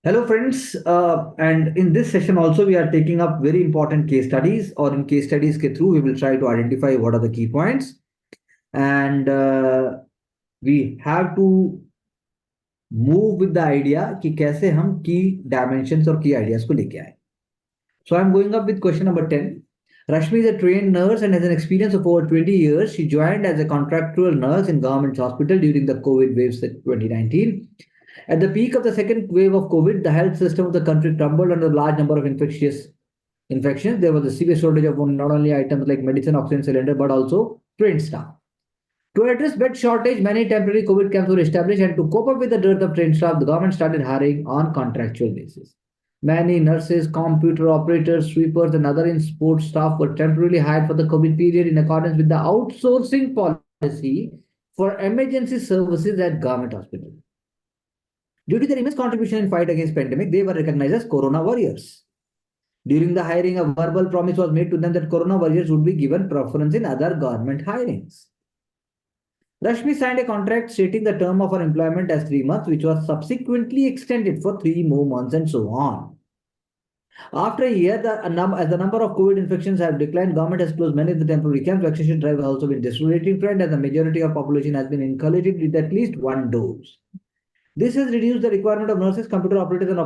Hello, friends. And in this session, also, we are taking up very important case studies, or in case studies ke through, we will try to identify what are the key points. And we have to move with the idea कि कैसे हम key dimensions और key ideas को लेके आए. So I'm going up with question number 10. Rashmi is a trained nurse and has an experience of over 20 years. She joined as a contractual nurse in government hospital during the COVID waves in 2019. At the peak of the second wave of COVID, the health system of the country crumbled under a large number of infectious infections. There was a severe shortage of not only items like medicine, oxygen cylinder, but also trained staff. To address bed shortage, many temporary COVID camps were established, and to cope up with the dearth of trained staff, the government started hiring on contractual basis. Many nurses, computer operators, sweepers, and other in-support staff were temporarily hired for the COVID period in accordance with the outsourcing policy for emergency services at government hospitals. Due to their immense contribution in fight against pandemic, they were recognized as Corona warriors. During the hiring, a verbal promise was made to them that Corona warriors would be given preference in other government hirings. Rashmi signed a contract stating the term of her employment as 3 months, which was subsequently extended for 3 more months and so on. After a year, as the number of COVID infections have declined, government has closed many of the temporary camps. Vaccination drive has also been decelerating trend as the majority of population has been inoculated with at least one dose. This has reduced the requirement of nurses, computer operators, and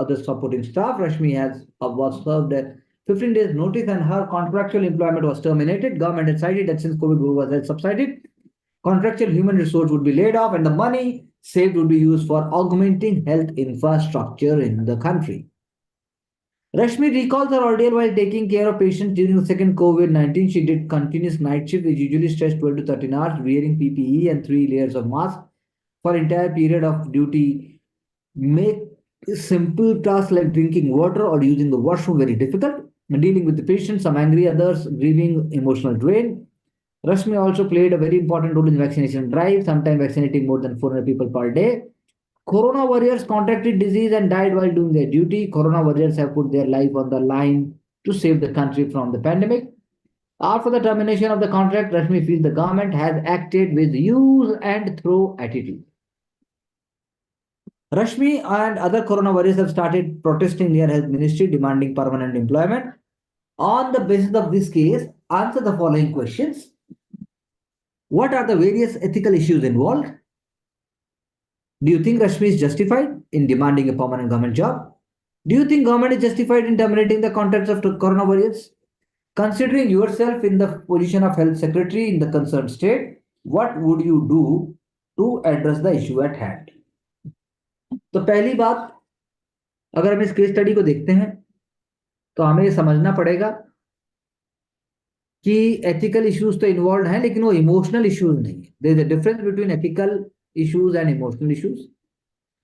other supporting staff. Rashmi was served a 15 days notice and her contractual employment was terminated. Government had cited that since COVID was subsided, contractual human resource would be laid off and the money saved would be used for augmenting health infrastructure in the country. Rashmi recalls her ordeal while taking care of patients during the second COVID-19. She did continuous night shift, which usually stretched 12 to 13 hours, wearing PPE and 3 layers of mask for entire period of duty. Make simple tasks like drinking water or using the washroom very difficult. Dealing with the patients, some angry, others grieving, emotional drain. Rashmi also played a very important role in vaccination drive, sometimes vaccinating more than 400 people per day. Corona warriors contracted disease and died while doing their duty. Corona warriors have put their life on the line to save the country from the pandemic. After the termination of the contract, Rashmi feels the government has acted with use and throw attitude. Rashmi and other corona warriors have started protesting near health ministry demanding permanent employment. On the basis of this case, answer the following questions. What are the various ethical issues involved? Do you think Rashmi is justified in demanding a permanent government job? Do you think government is justified in terminating the contracts of corona warriors? Considering yourself in the position of health secretary in the concerned state, what would you do to address the issue at hand? तो पहली बात, अगर हम इस case study को देखते हैं तो हमें ये समझना पड़ेगा कि एथिकल इश्यूज तो इन्वॉल्व हैं लेकिन वो इमोशनल इश्यूज नहीं है. There is a difference between ethical issues and emotional issues.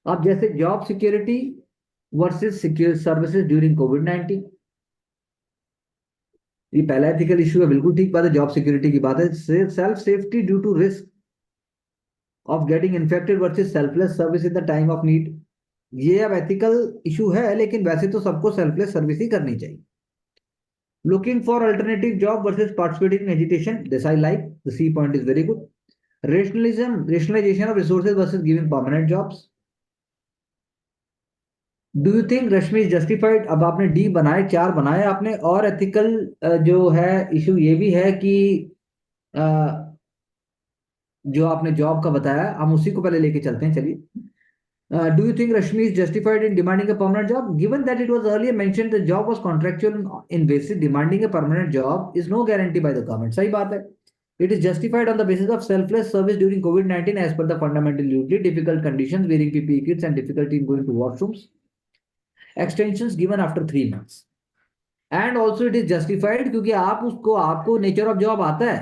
अब जैसे job security versus secure services during कोविड-19, ये पहला एथिकल इश्यू है, बिल्कुल ठीक बात है, जॉब सिक्योरिटी की बात है. Self safety due to risk of getting infected versus selfless service in the time of need. ये अब एथिकल इशू है लेकिन वैसे तो सबको सेल्फलेस सर्विस ही करनी चाहिए. Looking for alternative job versus participating in agitation. This I like. The C point is very good. Rationalization of resources versus giving permanent jobs. Do you think Rashmi is justified? अब आपने D बनाए, 4 बनाए आपने. और ethical जो है issue ये भी है कि जो आपने जॉब का बताया, हम उसी को पहले लेके चलते हैं. चलिए. Do you think Rashmi is justified in demanding a permanent job? Given that it was earlier mentioned the job was contractual in basis, demanding a permanent job is no guarantee by the government. सही बात है. It is justified on the basis of selfless service during COVID-19 as per the fundamental duty, difficult conditions, wearing PPE kits and difficulty in going to washrooms. Extensions given after 3 months. And also it is justified क्योंकि आपको nature of job आता है,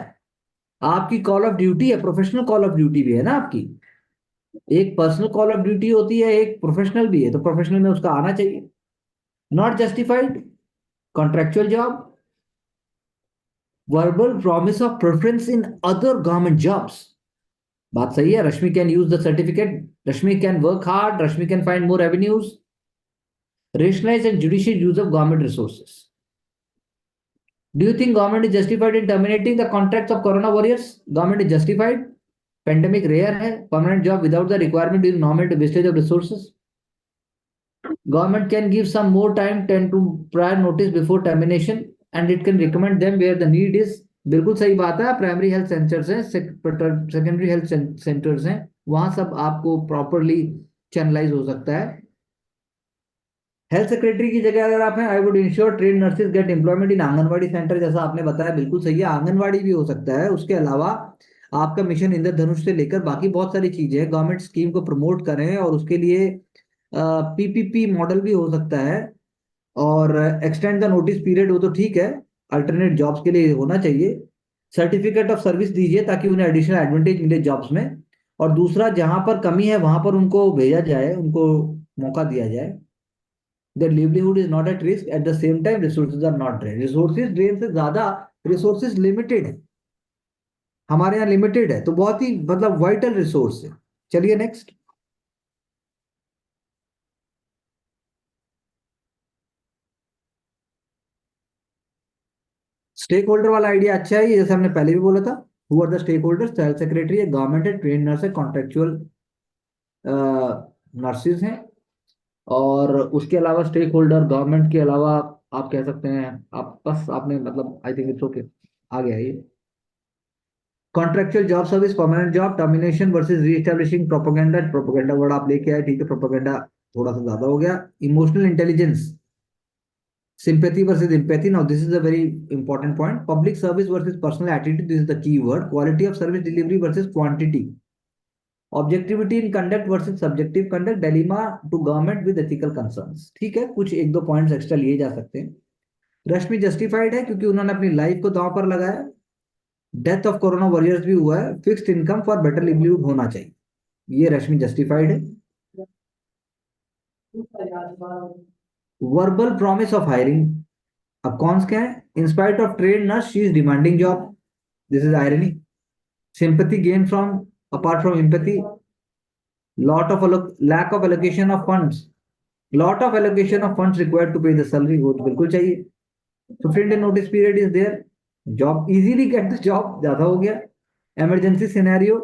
आपकी call of duty है, professional call of duty भी है ना आपकी. एक पर्सनल कॉल ऑफ ड्यूटी होती है, एक प्रोफेशनल भी है, तो प्रोफेशनल में उसका आना चाहिए. Not justified contractual job, verbal promise of preference in other government jobs. बात सही है. Rashmi can use the certificate, Rashmi can work hard, Rashmi can find more avenues. Rationalise and judicial use of government resources. Do you think government is justified in terminating the contracts of corona warriors? Government is justified. Pandemic rare है. Permanent job without the requirement is normal to wastage of resources. Government can give some more time, 10 to prior notice before termination, and it can recommend them where the need is. बिल्कुल सही बात है, primary health centres हैं, secondary health centres हैं, वहां सब आपको properly channelise हो सकता है। हेल्थ सेक्रेटरी की जगह अगर आप हैं, I would ensure train nurses gate employment in anganwadi centre, जैसा आपने बताया बिल्कुल सही है, आंगनवाड़ी भी हो सकता है। उसके अलावा आपका मिशन इंद्रधनुष से लेकर बाकी बहुत सारी चीजें हैं, गवर्नमेंट स्कीम को प्रमोट करें, और उसके लिए पीपीपी मॉडल भी हो सकता है। और एक्सटेंड द नोटिस पीरियड, वो तो ठीक है, अल्टरनेट जॉब्स के लिए होना चाहिए। सर्टिफिकेट ऑफ सर्विस दीजिए ताकि उन्हें एडिशनल एडवांटेज मिले जॉब्स में। और दूसरा, जहां पर कमी है वहां पर उनको भेजा जाए, उनको मौका दिया जाए। their livelihood is not at risk, at the same time resources are not drained, resources drain से ज्यादा resources limited है, हमारे यहाँ लिमिटेड है, तो बहुत ही मतलब वाइटल रिसोर्स है। चलिए नेक्स्ट। स्टेक होल्डर वाला आइडिया अच्छा है, ये जैसे हमने पहले भी बोला था। Who are the stakeholders? Health secretary है, गवर्नमेंट है, ट्रेन नर्स है, कॉन्ट्रेक्चुअल नर्सिस हैं। और उसके अलावा स्टेक होल्डर गवर्नमेंट के अलावा आप कह सकते हैं, आप बस आपने मतलब आई थिंक इट्स ओके, आ गया ये। Contractual job service, permanent job, termination versus reestablishing propaganda, propaganda word आप लेके आए, ठीक है, प्रोपोगेंडा थोड़ा सा ज्यादा हो गया। Emotional intelligence, sympathy versus empathy, now this is a very important point. Public service versus personal attitude, this is the key word. Quality of service delivery versus quantity. Objectivity in conduct versus subjective conduct, dilemma to government with ethical concerns। ठीक है, कुछ एक दो points extra लिए जा सकते हैं। रश्मि justified है क्योंकि उन्होंने अपनी लाइफ को दांव पर लगाया। डेथ ऑफ कोरोना वॉरियर्स भी हुआ है, fixed income for better livelihood होना चाहिए, ये रश्मि जस्टिफाइड है। वर्बल प्रॉमिस ऑफ हायरिंग, अब कौन क्या है? In spite of trade nurse she is demanding job, this is irony. Sympathy gain from, apart from empathy, lot of lack of allocation of funds, lot of allocation of funds required to pay the salary, वो तो बिल्कुल चाहिए। 15 day notice period is there, job easily get the job, ज्यादा हो गया। Emergency scenario,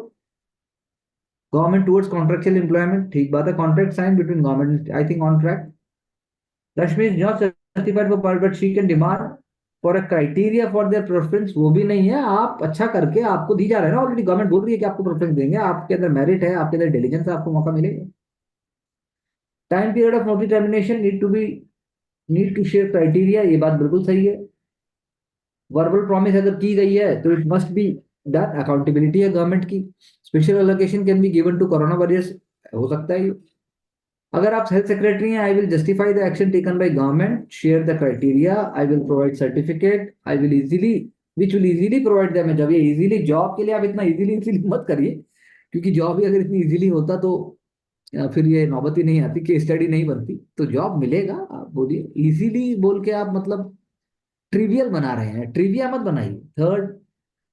government towards contractual employment, ठीक बात है, contract sign between government, I think on track. Rashmi is not certified for but she can demand for a criteria for their preference, वो भी नहीं है, आप अच्छा करके आपको दी जा रहा है ना, ऑलरेडी गवर्नमेंट बोल रही है कि आपको प्रेफरेंस देंगे, आपके अंदर मेरिट है, आपके अंदर इंटेलिजेंस है, आपको मौका मिलेगा। Time period of notice termination need to be, need to share criteria, ये बात बिल्कुल सही है। वर्बल प्रॉमिस अगर की गई है तो it must be done, accountability है गवर्नमेंट की। Special allocation can be given to corona warriors, हो सकता है ये। अगर आप हेल्थ सेक्रेटरी हैं, I will justify the action taken by government, share the criteria, I will provide certificate, I will easily, which will easily provide them. जब ये easily, job के लिए आप इतना इजीली इजीली मत करिए, क्योंकि जॉब ही अगर इतनी इजीली होता तो फिर ये नौबत ही नहीं आती, केस स्टडी नहीं बनती, तो जॉब मिलेगा। आप बोलिए इजीली बोल के आप मतलब ट्रिवियल बना रहे हैं, ट्रिविया मत बनाइए। Third,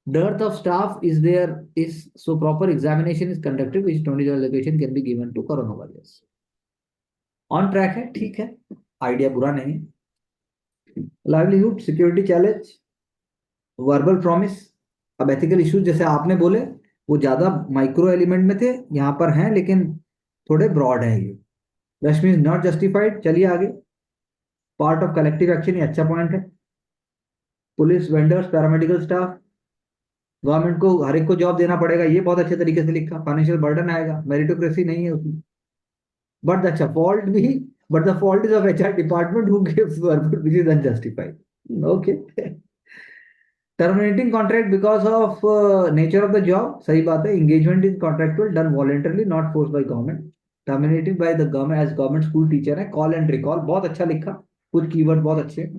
dearth of staff is there is, so proper examination is conducted which 20 allocation can be given to coronavirus। On track है, ठीक है, आइडिया बुरा नहीं। Livelihood security challenge, verbal promise, अब एथिकल इश्यूज जैसे आपने बोले वो ज्यादा माइक्रो एलिमेंट में थे, यहाँ पर हैं लेकिन थोड़े ब्रॉड है ये। रश्मि इज नॉट जस्टिफाइड, चलिए आगे। पार्ट ऑफ कलेक्टिव एक्शन, ये अच्छा पॉइंट है। Police, vendors, paramedical staff, government को हर एक को जॉब देना पड़ेगा, ये बहुत अच्छे तरीके से लिखा। फाइनेंशियल बर्डन आएगा, मेरिटोक्रेसी नहीं है उसमें। बट अच्छा फॉल्ट भी, but the fault is of HR department who gives work which is unjustified. Okay. Terminating contract because of nature of the job, सही बात है, engagement is contractual done voluntarily not force by government. Terminating by the government as government school teacher है, call and recall, बहुत अच्छा लिखा, कुछ keyword बहुत अच्छे।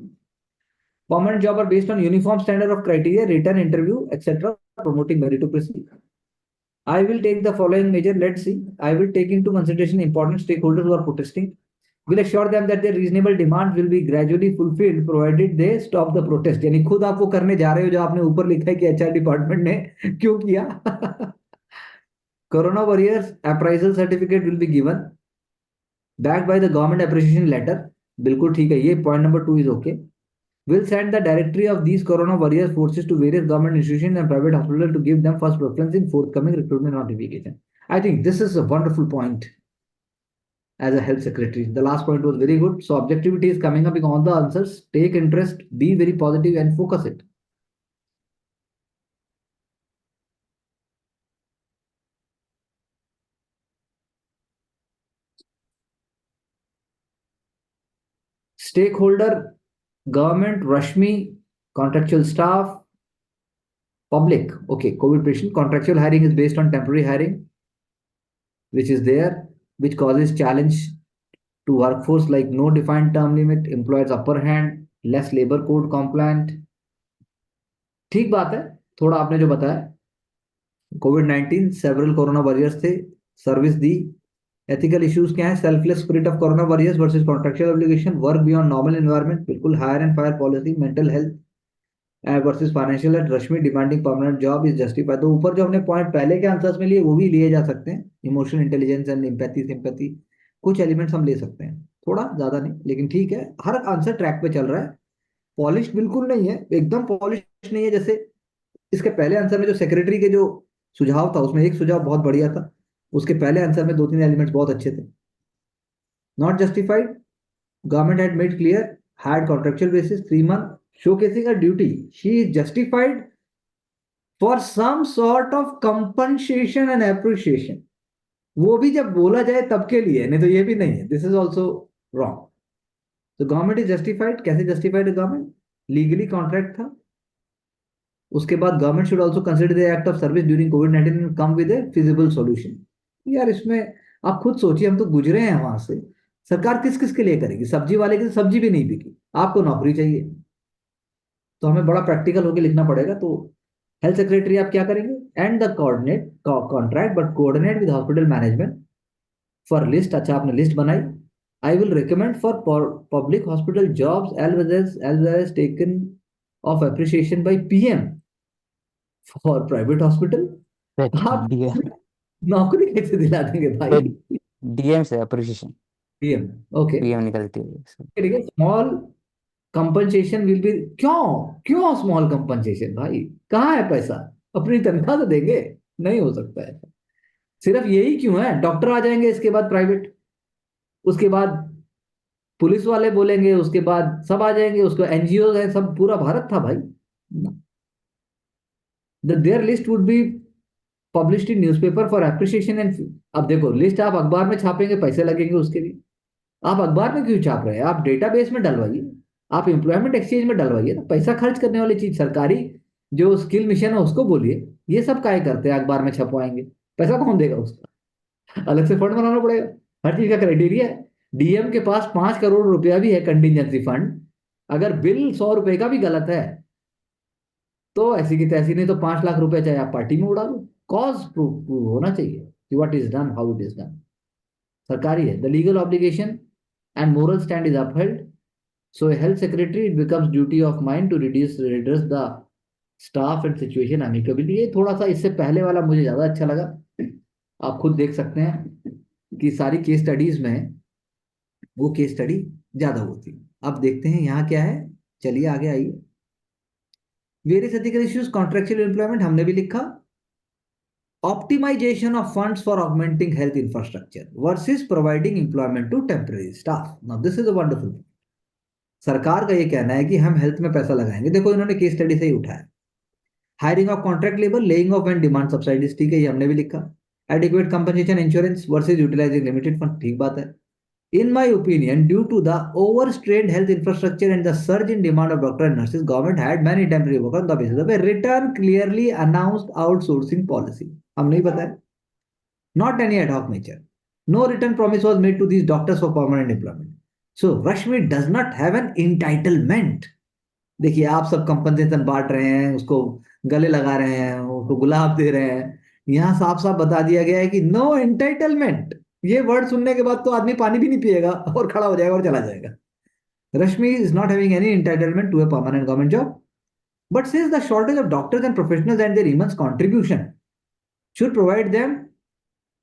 Permanent job are based on uniform standard of criteria, return interview etcetera, promoting meritocracy। I will take the following measure. Let's see. I will take into consideration important stakeholders who are protesting. Will assure them that their reasonable demands will be gradually fulfilled, provided they stop the protest। यानी खुद आप वो करने जा रहे हो जो आपने ऊपर लिखा है कि एचआर डिपार्टमेंट ने क्यों किया। Corona warriors appraisal certificate will be given backed by the government appreciation letter, बिल्कुल ठीक है, ये point number 2 is okay. Will send the directory of these corona warriors forces to various government institutions and private hospitals to give them first preference in forthcoming recruitment notification। I think this is a wonderful point। as a health secretary. The last point was very good. So objectivity is coming up in all the answers. Take interest, be very positive and focus it. Stakeholder, government, Rashmi, contractual staff, public. Okay, COVID patient. Contractual hiring is based on temporary hiring, which is there, which causes challenge to workforce like no defined term limit, employers upper hand, less labor code compliant. ठीक बात है, थोड़ा आपने जो बताया, COVID-19 several corona warriors थे, service दी. Ethical issues क्या है? Selfless spirit of corona warriors versus contractual obligation, work beyond normal environment, बिल्कुल hire and fire policy, mental health versus financial and Rashmi demanding permanent job is justified. तो ऊपर जो हमने point पहले के आंसर्स में लिए वो भी लिए जा सकते हैं. Emotional intelligence and empathy, sympathy, कुछ एलिमेंट्स हम ले सकते हैं, थोड़ा ज्यादा नहीं, लेकिन ठीक है. हर आंसर ट्रैक पे चल रहा है. पॉलिश बिल्कुल नहीं है, एकदम पॉलिश नहीं है. जैसे इसके पहले आंसर में जो सेक्रेटरी के जो सुझाव था उसमें एक सुझाव बहुत बढ़िया था, उसके पहले आंसर में दो तीन एलिमेंट्स बहुत अच्छे थे. Not justified, government had made clear, had contractual basis 3 month, showcasing her duty. She is justified for some sort of compensation and appreciation. वो भी जब बोला जाए तब के लिए, नहीं तो ये भी नहीं है. This is also wrong. तो गवर्नमेंट इज जस्टिफाइड. कैसे जस्टिफाइड है गवर्नमेंट? लीगली कॉन्ट्रैक्ट था. उसके बाद government should also consider the act of service during covid and come with A feasible solution. यार इसमें आप खुद सोचिए, हम तो गुजरे हैं वहां से. सरकार किस किस के लिए करेगी? सब्जी वाले की तो सब्जी भी नहीं बिकी, आपको नौकरी चाहिए, तो हमें बड़ा प्रैक्टिकल होकर लिखना पड़ेगा. तो हेल्थ सेक्रेटरी आप क्या करेंगे? And the coordinate contract but coordinate with hospital management for list. अच्छा, आपने लिस्ट बनाई. I will recommend for public hospital jobs as taken of appreciation by PM for private hospital. आप डीएम नौकरी कैसे दिला देंगे तो भाई? डीएम से अप्रिशिएशन, पीएम. ओके, पीएम निकलती है इसमें। ठीक है. Small compensation will be. क्यों? क्यों स्मॉल कंपनसेशन भाई? कहाँ है पैसा? अपनी तनख्वाह तो देंगे. नहीं हो सकता है. सिर्फ यही क्यों है? डॉक्टर आ जाएंगे इसके बाद प्राइवेट, उसके बाद पुलिस वाले बोलेंगे, उसके बाद सब आ जाएंगे, उसको एनजीओ है, सब पूरा भारत था भाई. Their list would be published in newspaper for appreciation and. अब देखो, लिस्ट आप अखबार में छापेंगे, पैसे लगेंगे उसके भी. आप अखबार में क्यों छाप रहे हैं? आप डेटाबेस में डलवाइए, आप एम्प्लॉयमेंट एक्सचेंज में डलवाइए ना. पैसा खर्च करने वाली चीज सरकारी जो स्किल मिशन है उसको बोलिए. ये सब काय करते हैं? अखबार में छपवाएंगे, पैसा कौन देगा उसका? अलग से फंड बनाना पड़ेगा. हर चीज का क्राइटेरिया है. डीएम के पास 5 करोड़ रुपया भी है कंटिजेंसी फंड. अगर बिल 100 रुपए का भी गलत है तो ऐसी की तैसी, नहीं तो 5 लाख रुपए चाहे आप पार्टी में उड़ा दो. कॉज प्रूफ होना चाहिए कि what is done, how it is done. सरकारी है. The legal obligation and moral stand is upheld. So a health secretary, it becomes duty of mine to redress the staff and situation amicably. ये थोड़ा सा इससे पहले वाला मुझे ज्यादा अच्छा लगा. आप खुद देख सकते हैं कि सारी केस स्टडीज में वो केस स्टडी ज्यादा होती. अब देखते हैं यहाँ क्या है. चलिए आगे आइए. Various ethical issues, contractual employment हमने भी लिखा. Optimization of funds for augmenting health infrastructure versus providing employment to temporary staff. Now this is a wonderful thing. सरकार का ये कहना है कि हम हेल्थ में पैसा लगाएंगे. देखो इन्होंने केस स्टडी से ही उठाया. Hiring of contract labour, laying off and demand subsidies, ठीक है, ये हमने भी लिखा. Adequate compensation insurance versus utilising limited fund, ठीक बात है. In my opinion, due to the overstrained health infrastructure and the surge in demand of doctors and nurses, government had many temporary workers on the basis of a written, clearly announced outsourcing policy. हम नहीं बताए. Not any ad hoc nature. No written promise was made to these doctors for permanent employment. So Rashmi does not have an entitlement. देखिए, आप सब compensation बांट रहे हैं, उसको गले लगा रहे हैं, उसको गुलाब दे रहे हैं. यहाँ साफ साफ बता दिया गया है कि नो एंटाइटलमेंट. ये वर्ड सुनने के बाद तो आदमी पानी भी नहीं पिएगा और खड़ा हो जाएगा और चला जाएगा. Rashmi is not having any entitlement to a permanent government job, but since the shortage of doctors and professionals and their immense contribution should provide them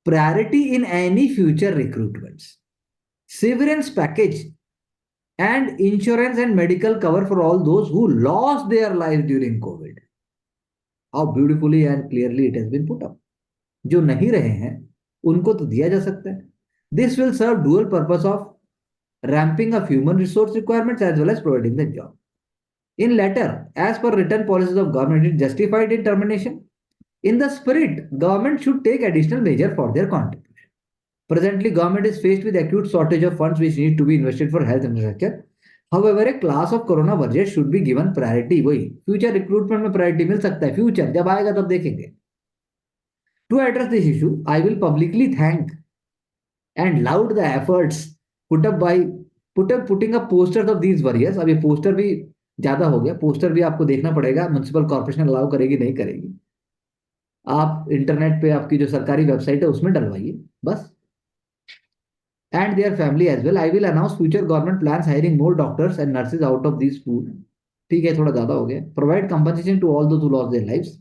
priority in any future recruitments, severance package and insurance and medical cover for all those who lost their lives during COVID. How beautifully and clearly it has been put up. जो नहीं रहे हैं उनको तो दिया जा सकता है. This will serve dual purpose of ramping up human resource requirements as well as providing the job. In latter, as per written policies of government, it justified in termination. In the spirit, government should take additional measure for their contribution. Presently, government is faced with acute shortage of funds which need to be invested for health infrastructure. However, a class of corona budget should be given priority. वही future recruitment में priority मिल सकता है. Future जब आएगा तब देखेंगे. To address this issue, I will publicly thank and laud the efforts put up by putting up posters of these warriors. अब ये पोस्टर भी ज्यादा हो गया. पोस्टर भी आपको देखना पड़ेगा. म्युनिसिपल कॉर्पोरेशन अलाउ करेगी नहीं करेगी. आप इंटरनेट पे आपकी जो सरकारी वेबसाइट है उसमें डलवाइए बस. And their family as well. I will announce future government plans hiring more doctors and nurses out of these pool. ठीक है थोड़ा ज्यादा हो गया. Provide compensation to all those who lost their lives.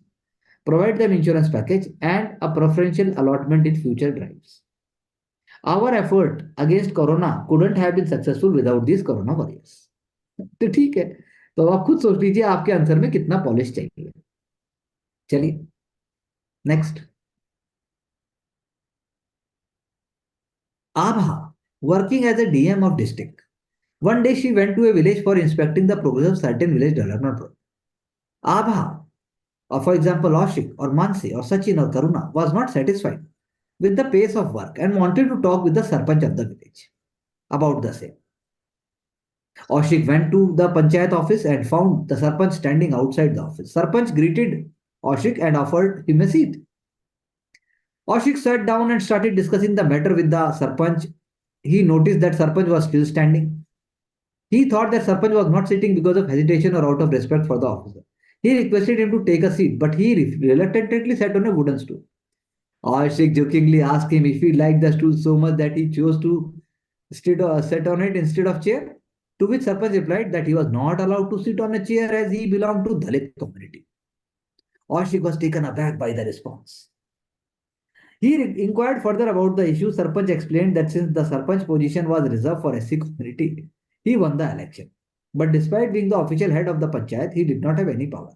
Provide them insurance package and a preferential allotment in future drives. Our effort against corona couldn't have been successful without these corona warriors. तो ठीक है. तो आप खुद सोच लीजिए आपके answer में कितना पॉलिश चाहिए. चलिए next. Abha, working as a DM of district. One day she went to a village for inspecting the progress of certain village development project. Abha, or for example Ashik or Mansi or Sachin or Karuna, was not satisfied with the pace of work and wanted to talk with the Sarpanch of the village about the same. Ashik went to the Panchayat office and found the Sarpanch standing outside the office. Sarpanch greeted Ashik and offered him a seat. Ashik sat down and started discussing the matter with the Sarpanch. He noticed that Sarpanch was still standing. He thought that Sarpanch was not sitting because of hesitation or out of respect for the officer. He requested him to take a seat, but he reluctantly sat on a wooden stool. Ashik jokingly asked him if he liked the stool so much that he chose to sit on it instead of chair. To which Sarpanch replied that he was not allowed to sit on a chair as he belonged to Dalit community. Ashik was taken aback by the response. He inquired further about the issue. Sarpanch explained that since the Sarpanch position was reserved for SC community, he won the election. But despite being the official head of the Panchayat, he did not have any power.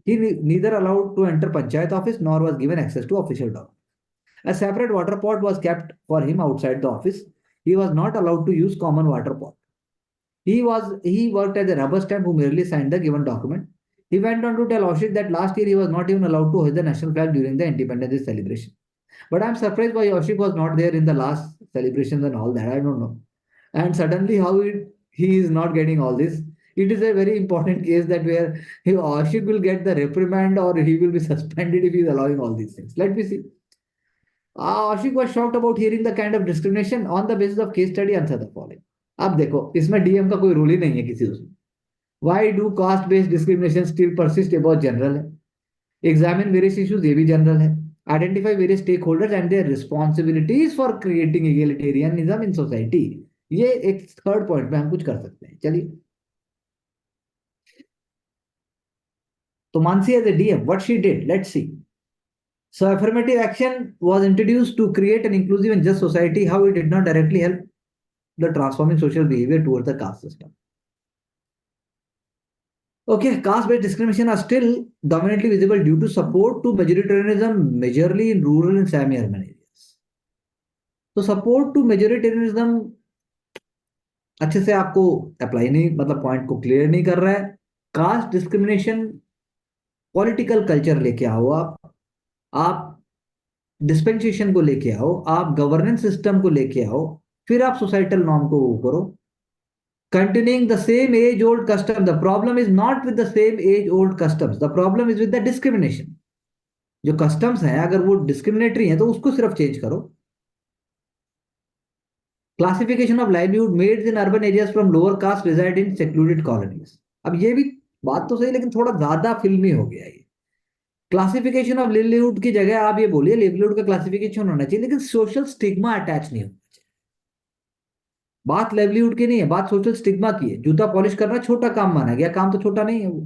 He neither allowed to enter Panchayat office nor was given access to official document. A separate water pot was kept for him outside the office. He was not allowed to use common water pot. He worked as a rubber stamp who merely signed the given document. He went on to tell Ashik that last year he was not even allowed to hoist the national flag during the Independence Day celebration. But I'm surprised why Ashik was not there in the last celebrations and all that. I don't know. And suddenly how he is not getting all this. It is a very important case that where Ashik will get the reprimand or he will be suspended if he is allowing all these things. Let me see. Ashik was shocked about hearing the kind of discrimination on the basis of case study. Answer the following. अब देखो इसमें DM का कोई role ही नहीं है किसी उसमें. Why do caste based discrimination still persist? ये बहुत जनरल है. Examine various issues ये भी जनरल है. Identify various stakeholders and their responsibilities for creating egalitarianism in society. ये एक थर्ड पॉइंट में हम कुछ कर सकते हैं. चलिए तो Mansi as a DM, what she did, let's see. So affirmative action was introduced to create an inclusive and just society. How it did not directly help the transforming social behavior towards the caste system. Okay, caste-based discrimination are still dominantly visible due to support to majoritarianism, majorly in rural and semi-urban areas. So support to majoritarianism अच्छे से आपको apply नहीं, मतलब point को clear नहीं कर रहा है. कास्ट डिस्क्रिमिनेशन पॉलिटिकल कल्चर लेके आओ, आप डिस्पेंसेशन को लेके आओ, आप गवर्नेंस सिस्टम को लेके आओ, फिर आप सोसाइटल नॉर्म को करो. Continuing the same age-old custom. The problem is not with the same age-old customs. The problem is with the discrimination. जो customs हैं अगर वो discriminatory हैं तो उसको सिर्फ चेंज करो. Classification of livelihood maids in urban areas from lower caste reside in secluded colonies. अब ये भी बात तो सही लेकिन थोड़ा ज्यादा फिल्मी हो गया ये. क्लासिफिकेशन ऑफ लिवलीहुड की जगह आप ये बोलिए लिवलीहुड का क्लासिफिकेशन होना चाहिए लेकिन सोशल स्टिग्मा अटैच नहीं होना चाहिए. बात लिवलीहुड की नहीं है, बात सोशल स्टिग्मा की है. जूता पॉलिश करना छोटा काम माना गया, काम तो छोटा नहीं है वो.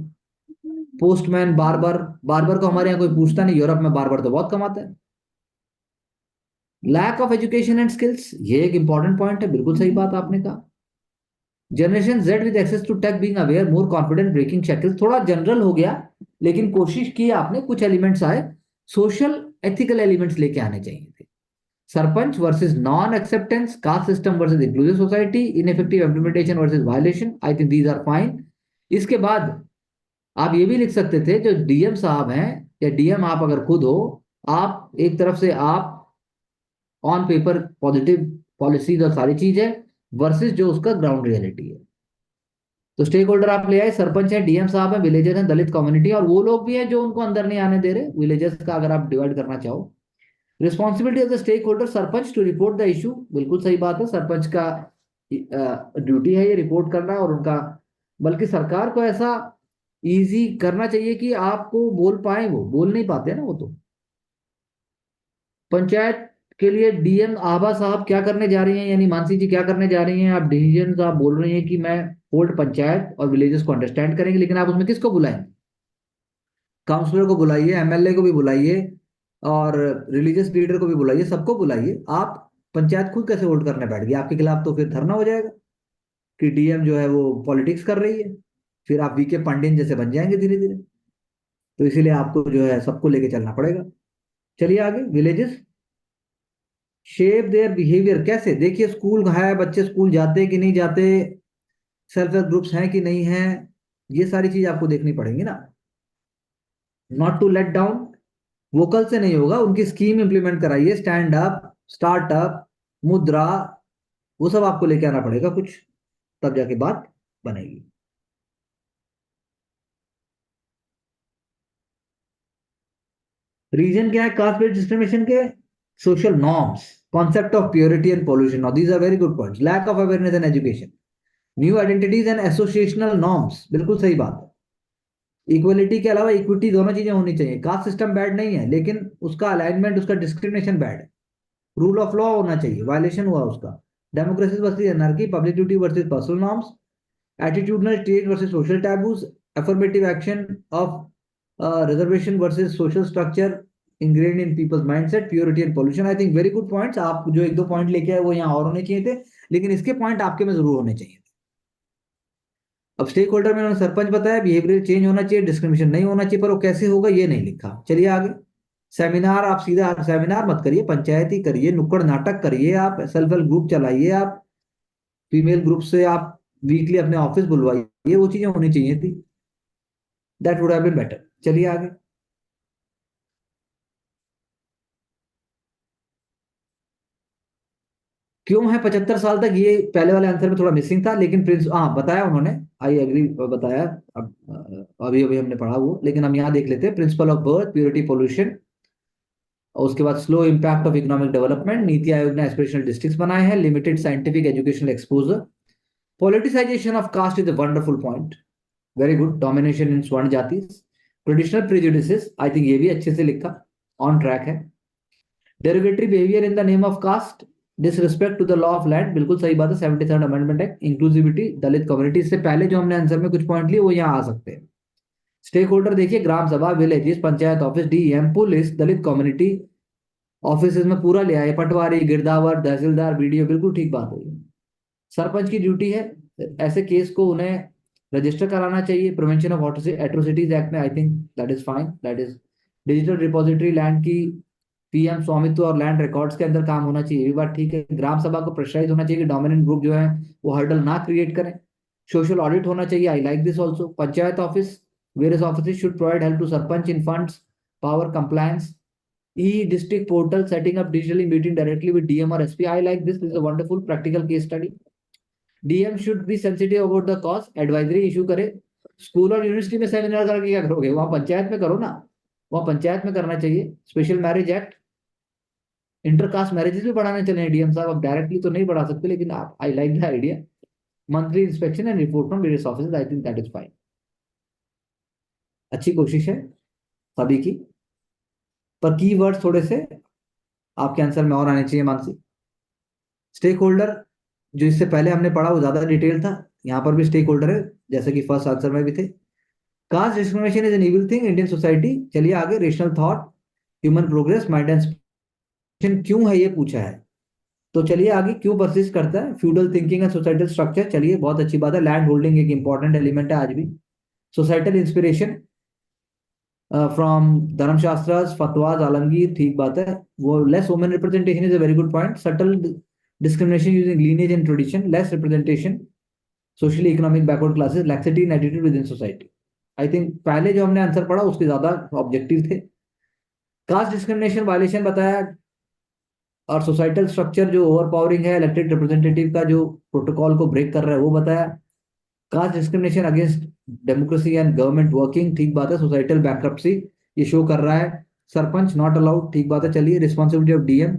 पोस्टमैन, बार्बर को हमारे यहाँ कोई पूछता नहीं, यूरोप में बार्बर तो बहुत कमाता है. Lack of education and skills, ये एक इंपॉर्टेंट पॉइंट है, बिल्कुल सही बात आपने कहा. Generation Z with access to tech being aware more confident breaking shackles, थोड़ा जनरल हो गया लेकिन कोशिश की आपने, कुछ एलिमेंट्स आए. सोशल एथिकल एलिमेंट्स लेके आने चाहिए थे. Sarpanch versus non acceptance, caste system versus inclusive society, ineffective implementation versus violation, I think these are fine. इसके बाद आप ये भी लिख सकते थे, जो डीएम साहब हैं या डीएम आप अगर खुद हो, आप एक तरफ से आप ऑन पेपर पॉजिटिव पॉलिसीज और सारी चीजें वर्सेस जो उसका ग्राउंड रियलिटी है। तो स्टेक होल्डर आप ले आए, सरपंच है, डीएम साहब है, विलेजर्स हैं, दलित कम्युनिटी, और वो लोग भी हैं जो उनको अंदर नहीं आने दे रहे, विलेजर्स का अगर आप डिवाइड करना चाहो। Responsibility of the stakeholder sarpanch to report the issue, बिल्कुल सही बात है, सरपंच का ड्यूटी है ये रिपोर्ट करना, और उनका बल्कि सरकार को ऐसा इजी करना चाहिए कि आपको बोल पाए, वो बोल नहीं पाते ना वो तो। पंचायत के लिए डीएम आभा साहब क्या करने जा रही हैं, यानी मानसी जी क्या करने जा रही हैं, आप डिसीजन आप बोल रही हैं कि मैं होल्ड पंचायत और विलेजेस को अंडरस्टैंड करेंगे, लेकिन आप उसमें किसको बुलाएंगे? काउंसलर को बुलाइए, एमएलए को भी बुलाइए, और रिलीजियस लीडर को भी बुलाइए, सबको बुलाइए। आप पंचायत खुद कैसे होल्ड करने बैठ गई? आपके खिलाफ तो फिर धरना हो जाएगा कि डीएम जो है वो पॉलिटिक्स कर रही है, फिर आप वीके पांडेन जैसे बन जाएंगे धीरे धीरे। तो इसीलिए आपको जो है सबको लेके चलना पड़ेगा। चलिए आगे, विलेजेस शेप देयर बिहेवियर, कैसे? देखिए स्कूल है, बच्चे स्कूल जाते कि नहीं जाते, सेल्फ हेल्प ग्रुप्स हैं कि नहीं हैं, ये सारी चीज आपको देखनी पड़ेंगी ना। Not to let down, vocal से नहीं होगा, उनकी स्कीम इंप्लीमेंट कराइए, स्टैंड अप, स्टार्टअप, मुद्रा, वो सब आपको लेके आना पड़ेगा कुछ, तब जाके बात बनेगी। रीजन क्या है कास्ट बेस्ड डिस्क्रिमिनेशन के? Social norms, concept of purity and pollution, now these are very good points, lack of awareness and education, new identities and associational norms, बिल्कुल सही बात है। इक्वलिटी के अलावा इक्विटी, दोनों चीजें होनी चाहिए। कास्ट सिस्टम बैड नहीं है, लेकिन उसका अलाइनमेंट, उसका डिस्क्रिमिनेशन बैड है। रूल ऑफ लॉ होना चाहिए, वायलेशन हुआ उसका। Democracy versus anarchy, public duty versus personal norms, attitudinal change versus social taboos, affirmative action of reservation versus social structure ingrained in people's mindset, purity and pollution, I think very good points। आप जो एक दो point लेके आए वो यहाँ और होने चाहिए थे, लेकिन इसके पॉइंट आपके में जरूर होने चाहिए। अब स्टेक होल्डर में उन्होंने सरपंच बताया, बिहेवियरल चेंज होना चाहिए, डिस्क्रिमिनेशन नहीं होना चाहिए, पर वो कैसे होगा ये नहीं लिखा। चलिए आगे, सेमिनार, आप सीधा सेमिनार मत करिए, पंचायती करिए, नुक्कड़ नाटक करिए, आप सेल्फ हेल्प ग्रुप चलाइए, आप फीमेल ग्रुप से आप वीकली अपने ऑफिस बुलवाइए, वो चीजें होनी चाहिए थी, that would have been better. चलिए आगे, क्यों है 75 साल तक, ये पहले वाले आंसर में थोड़ा मिसिंग था, लेकिन प्रिंस हाँ बताया उन्होंने, आई एग्री, बताया। अब अभी अभी हमने पढ़ा वो, लेकिन हम यहाँ देख लेते हैं, principle of birth, purity, pollution, और उसके बाद slow impact of economic development, NITI Aayog ने एस्पिरेशनल डिस्ट्रिक्ट्स बनाए हैं, limited scientific educational exposure, politicisation of caste is a wonderful point, very good, domination in स्वर्ण जाति, ट्रेडिशनल प्रेजुडिसेस, आई थिंक ये भी अच्छे से लिखा, ऑन ट्रैक है। Derogatory behaviour in the name of caste, disrespect to the law of land, बिल्कुल सही बात है, 73rd amendment act, inclusivity, Dalit community, से पहले जो हमने आंसर में कुछ पॉइंट लिए वो यहाँ आ सकते हैं। स्टेक होल्डर देखिए, gram sabha, villages, panchayat office, DM, police, Dalit community office में पूरा ले आए, पटवारी, गिरदावर, तहसीलदार, बीडीओ, बिल्कुल ठीक बात है। सरपंच की ड्यूटी है ऐसे केस को उन्हें रजिस्टर कराना चाहिए, प्रिवेंशन ऑफ एट्रोसिटीज एक्ट में, I think that is fine, that is. Digital repository land की, पीएम स्वामित्व और लैंड रिकॉर्ड्स के अंदर काम होना चाहिए, ये बात ठीक है। ग्राम सभा को प्रेशराइज होना चाहिए कि डोमिनेंट ग्रुप जो है वो हर्डल ना क्रिएट करें। सोशल ऑडिट होना चाहिए, I like this also. Panchayat office, various office should provide help to sarpanch in funds, power compliance, e district portal, setting up digitally meeting directly with DM और SP, I like this is a wonderful practical case study. DM should be sensitive about the cause, advisory issue करे। School और university में seminar करके क्या करोगे, वहां पंचायत में करो ना, वहां पंचायत में करना चाहिए। Special marriage act, intercaste marriages भी बढ़ाने चले डीएम साहब, अब डायरेक्टली तो नहीं बढ़ा सकते, लेकिन आप, I like the idea. Monthly inspection and report from various office, I think that is fine, अच्छी कोशिश है सभी की, पर की वर्ड थोड़े से आपके आंसर में और आने चाहिए मानसी। स्टेक होल्डर, जो इससे पहले हमने पढ़ा वो ज्यादा डिटेल था, यहाँ पर भी स्टेक होल्डर है, जैसे कि फर्स्ट आंसर में भी थे। Caste discrimination is an evil thing Indian society, चलिए आगे, rational thought, human progress, mind and क्यों है ये पूछा है, तो चलिए आगे, क्यों परसिस्ट करता है, feudal thinking and societal structure, चलिए बहुत अच्छी बात है, लैंड होल्डिंग एक इंपॉर्टेंट एलिमेंट है आज भी। सोसाइटल इंस्पिरेशन, फ्रॉम धर्मशास्त्रास फतवाज आलमगीर, ठीक बात है। वो less women representation is a very good point. Subtle discrimination using lineage and tradition, less representation, socially economic backward classes, laxity in attitude with in society. I think पहले जो हमने answer पढ़ा उसके ज्यादा ऑब्जेक्टिव थे। कास्ट डिस्क्रिमिनेशन वायलेशन बताया, और societal structure जो ओवर पावरिंग है इलेक्टेड रिप्रेजेंटेटिव का, जो प्रोटोकॉल को ब्रेक कर रहा है, वो बताया। Caste discrimination against democracy and government working, ठीक बात है। सोसाइटल बैंक्रप्सी ये शो कर रहा है। सरपंच नॉट अलाउड, ठीक बात है। चलिए, रिस्पॉन्सिबिलिटी ऑफ डीएम,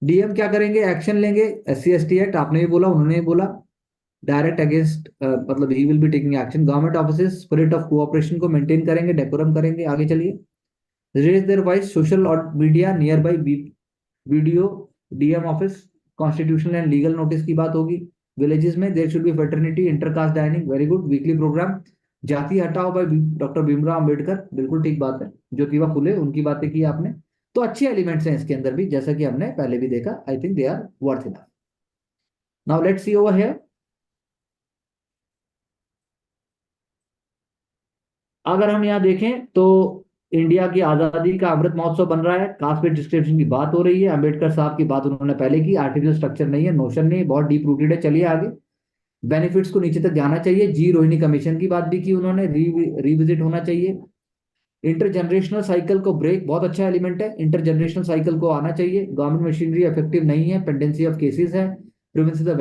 डीएम क्या करेंगे, एक्शन लेंगे। एससी एसटी एक्ट आपने भी बोला, उन्होंने भी बोला, डायरेक्ट अगेंस्ट, मतलब he will be taking action. Government offices spirit of cooperation को मेंटेन करेंगे, डेकोरम करेंगे। आगे चलिए, रेज देयर वॉइस, सोशल और media near by video, DM office, constitutional and legal notice की बात होगी। विलेजेस में there should be fraternity, intercaste dining, very good. Weekly programme, जाति हटाओ बाय डॉक्टर भीमराव अंबेडकर, बिल्कुल ठीक बात है। ज्योतिबा फुले, उनकी बातें की आपने। तो अच्छे एलिमेंट्स हैं इसके अंदर भी, जैसा कि हमने पहले भी देखा। I think they are worth enough. Now let's see over here. अगर हम यहाँ देखें तो इंडिया की आजादी का अमृत महोत्सव बन रहा है, कास्ट बेस्ड डिस्क्रिमिनेशन की बात हो रही है, अंबेडकर साहब की बात उन्होंने पहले की, आर्टिफिशियल स्ट्रक्चर नहीं है, नोशन नहीं, बहुत डीप रूटेड है। चलिए आगे, बेनिफिट्स को नीचे तक जाना चाहिए। जी रोहिणी कमीशन की बात भी की उन्होंने, रिविजिट होना चाहिए। इंटरजनरेशनल साइकिल को ब्रेक, बहुत अच्छा एलिमेंट है। इंटरजनरेशनल साइकिल को आना चाहिए। गवर्नमेंट मशीनरी इफेक्टिव नहीं है, पेंडेंसी ऑफ केसेस है, प्रिवेंसी द